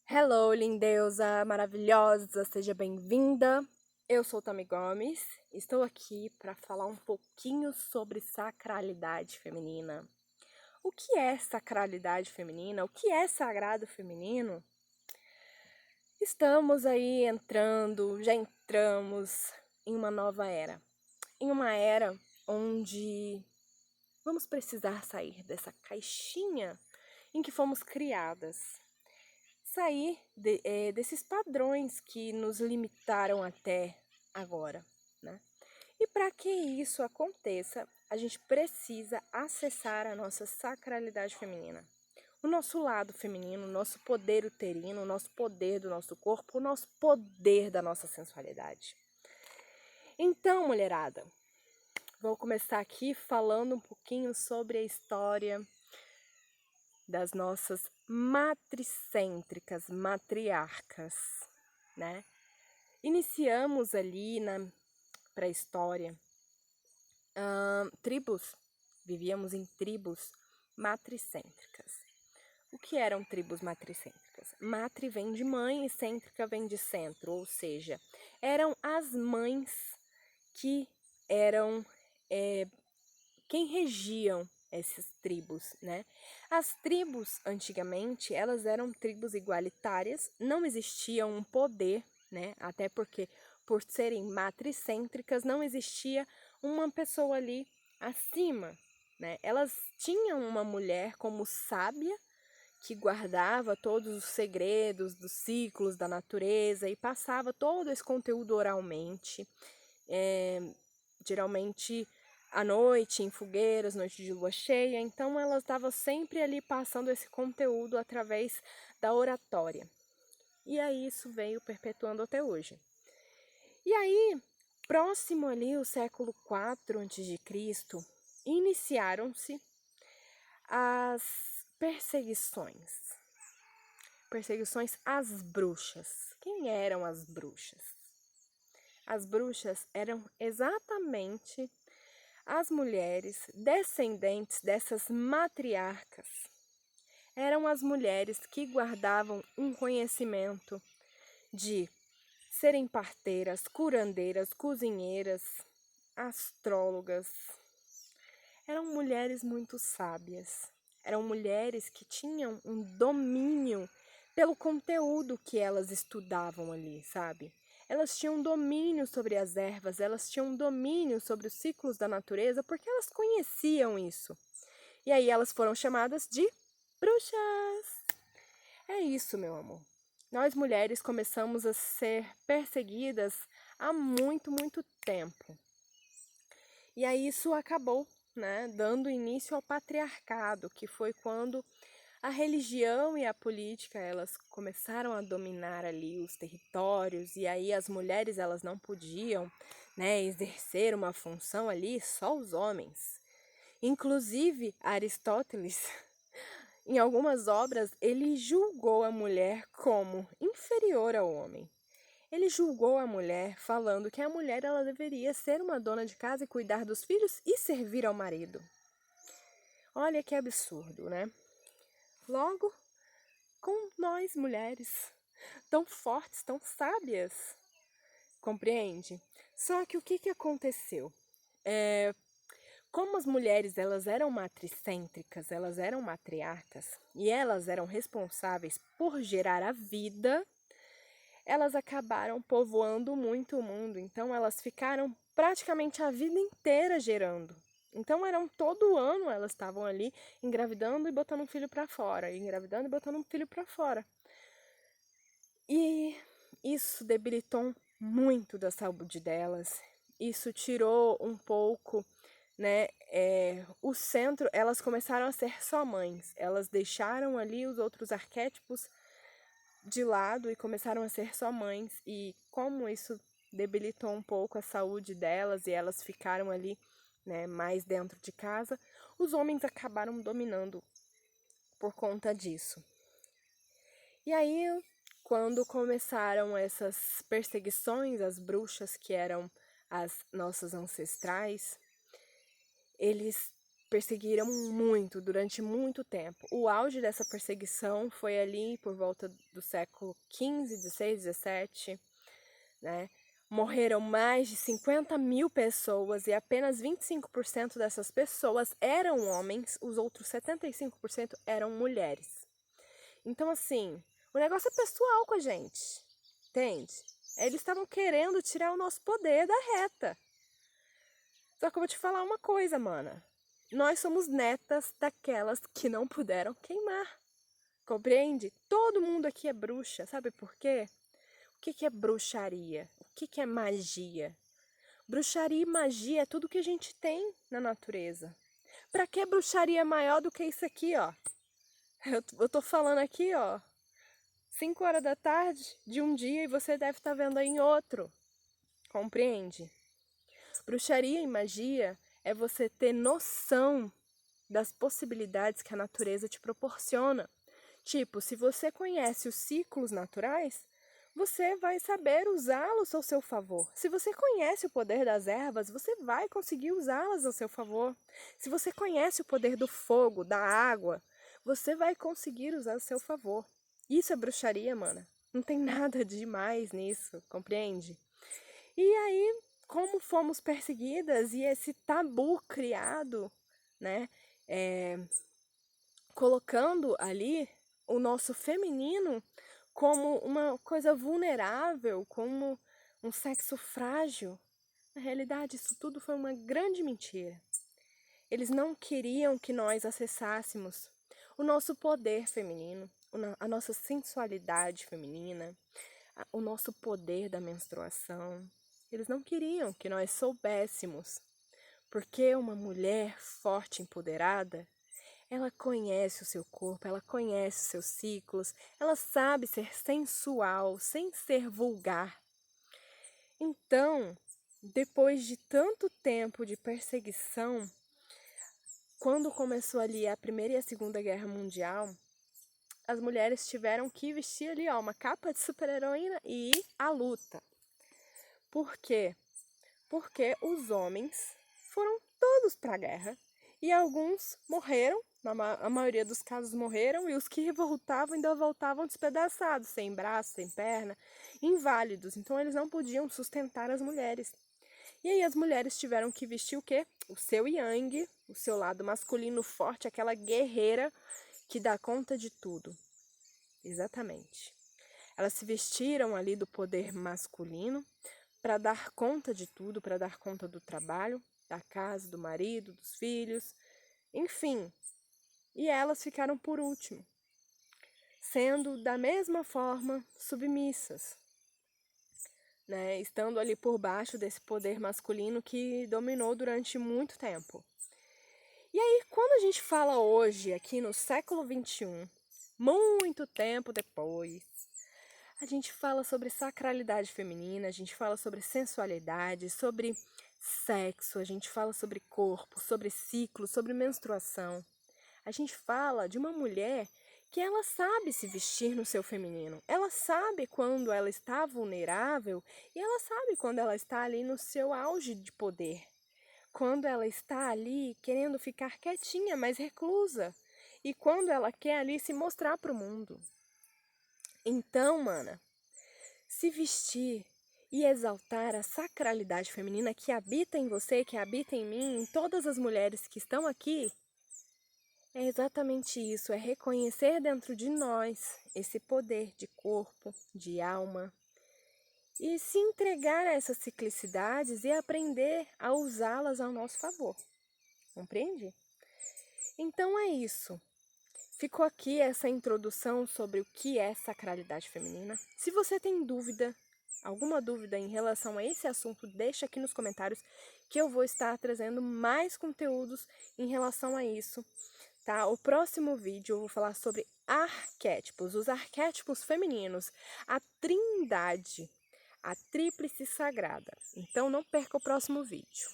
Hello, lindeusa maravilhosa, seja bem-vinda. Eu sou Tami Gomes, estou aqui para falar um pouquinho sobre sacralidade feminina. O que é sacralidade feminina? O que é sagrado feminino? Estamos aí já entramos em uma nova era. Em uma era onde vamos precisar sair dessa caixinha em que fomos criadas. Sair desses padrões que nos limitaram até agora, né? E para que isso aconteça, a gente precisa acessar a nossa sacralidade feminina. O nosso lado feminino, o nosso poder uterino, o nosso poder do nosso corpo, o nosso poder da nossa sensualidade. Então, mulherada, vou começar aqui falando um pouquinho sobre a história das nossas matricêntricas, matriarcas, né? Iniciamos ali na pré-história, vivíamos em tribos matricêntricas. O que eram tribos matricêntricas? Matri vem de mãe e cêntrica vem de centro, ou seja, eram as mães que eram quem regiam essas tribos, né? As tribos, antigamente, elas eram tribos igualitárias, não existia um poder, né? Até porque, por serem matricêntricas, não existia uma pessoa ali acima, né? Elas tinham uma mulher como sábia, que guardava todos os segredos dos ciclos da natureza e passava todo esse conteúdo oralmente. Geralmente à noite, em fogueiras, noite de lua cheia, então ela estava sempre ali passando esse conteúdo através da oratória. E aí isso veio perpetuando até hoje. E aí, próximo ali, o século IV a.C., iniciaram-se as perseguições. Perseguições às bruxas. Quem eram as bruxas? As bruxas eram exatamente as mulheres descendentes dessas matriarcas. Eram as mulheres que guardavam um conhecimento de serem parteiras, curandeiras, cozinheiras, astrólogas. Eram mulheres muito sábias. Eram mulheres que tinham um domínio pelo conteúdo que elas estudavam ali, sabe? Elas tinham domínio sobre as ervas, elas tinham domínio sobre os ciclos da natureza, porque elas conheciam isso. E aí elas foram chamadas de bruxas. É isso, meu amor. Nós mulheres começamos a ser perseguidas há muito, muito tempo. E aí isso acabou, né, dando início ao patriarcado, que foi quando a religião e a política, elas começaram a dominar ali os territórios, e aí as mulheres, elas não podiam, né, exercer uma função ali, só os homens. Inclusive, Aristóteles, em algumas obras, ele julgou a mulher como inferior ao homem. Ele julgou a mulher, falando que a mulher ela deveria ser uma dona de casa e cuidar dos filhos e servir ao marido. Olha que absurdo, né? Logo, com nós mulheres, tão fortes, tão sábias, compreende? Só que o que aconteceu? Como as mulheres elas eram matricêntricas, elas eram matriarcas e elas eram responsáveis por gerar a vida, elas acabaram povoando muito o mundo. Então elas ficaram praticamente a vida inteira gerando. Então eram todo ano elas estavam ali engravidando e botando um filho para fora, engravidando e botando um filho para fora. E isso debilitou muito da saúde delas. Isso tirou um pouco, né, o centro. Elas começaram a ser só mães. Elas deixaram ali os outros arquétipos de lado e começaram a ser só mães. E como isso debilitou um pouco a saúde delas e elas ficaram ali, né, mais dentro de casa, os homens acabaram dominando por conta disso. E aí, quando começaram essas perseguições às bruxas, que eram as nossas ancestrais, eles perseguiram muito, durante muito tempo. O auge dessa perseguição foi ali por volta do século XV, XVI, XVII, né? Morreram mais de 50 mil pessoas e apenas 25% dessas pessoas eram homens, os outros 75% eram mulheres. Então, assim, o negócio é pessoal com a gente, entende? Eles estavam querendo tirar o nosso poder da reta. Só que eu vou te falar uma coisa, mana. Nós somos netas daquelas que não puderam queimar. Compreende? Todo mundo aqui é bruxa, sabe por quê? O que é bruxaria? O que é magia? Bruxaria e magia é tudo que a gente tem na natureza. Pra que bruxaria maior do que isso aqui, ó? Eu tô falando aqui, ó, 5 horas da tarde de um dia e você deve estar vendo aí em outro. Compreende? Bruxaria e magia é você ter noção das possibilidades que a natureza te proporciona. Tipo, se você conhece os ciclos naturais, você vai saber usá-los ao seu favor. Se você conhece o poder das ervas, você vai conseguir usá-las ao seu favor. Se você conhece o poder do fogo, da água, você vai conseguir usar ao seu favor. Isso é bruxaria, mana. Não tem nada demais nisso, compreende? E aí, como fomos perseguidas e esse tabu criado, né, colocando ali o nosso feminino como uma coisa vulnerável, como um sexo frágil. Na realidade, isso tudo foi uma grande mentira. Eles não queriam que nós acessássemos o nosso poder feminino, a nossa sensualidade feminina, o nosso poder da menstruação. Eles não queriam que nós soubéssemos, porque uma mulher forte, empoderada, ela conhece o seu corpo, ela conhece os seus ciclos, ela sabe ser sensual, sem ser vulgar. Então, depois de tanto tempo de perseguição, quando começou ali a Primeira e a Segunda Guerra Mundial, as mulheres tiveram que vestir ali, ó, uma capa de super-heroína e ir à luta. Por quê? Porque os homens foram todos para a guerra e alguns morreram, a maioria dos casos morreram, e os que voltavam ainda voltavam despedaçados, sem braço, sem perna, inválidos. Então eles não podiam sustentar as mulheres. E aí as mulheres tiveram que vestir o quê? O seu yang, o seu lado masculino forte, aquela guerreira que dá conta de tudo. Exatamente. Elas se vestiram ali do poder masculino para dar conta de tudo, para dar conta do trabalho, da casa, do marido, dos filhos, enfim. E elas ficaram por último, sendo da mesma forma submissas, né? Estando ali por baixo desse poder masculino que dominou durante muito tempo. E aí, quando a gente fala hoje, aqui no século XXI, muito tempo depois, a gente fala sobre sacralidade feminina, a gente fala sobre sensualidade, sobre sexo, a gente fala sobre corpo, sobre ciclo, sobre menstruação. A gente fala de uma mulher que ela sabe se vestir no seu feminino. Ela sabe quando ela está vulnerável e ela sabe quando ela está ali no seu auge de poder. Quando ela está ali querendo ficar quietinha, mas reclusa. E quando ela quer ali se mostrar para o mundo. Então, mana, se vestir e exaltar a sacralidade feminina que habita em você, que habita em mim, em todas as mulheres que estão aqui, é exatamente isso, é reconhecer dentro de nós esse poder de corpo, de alma, e se entregar a essas ciclicidades e aprender a usá-las ao nosso favor. Compreende? Então é isso. Ficou aqui essa introdução sobre o que é sacralidade feminina. Se você tem dúvida, alguma dúvida em relação a esse assunto, deixa aqui nos comentários que eu vou estar trazendo mais conteúdos em relação a isso. Tá? O próximo vídeo eu vou falar sobre arquétipos, os arquétipos femininos, a trindade, a tríplice sagrada. Então não perca o próximo vídeo.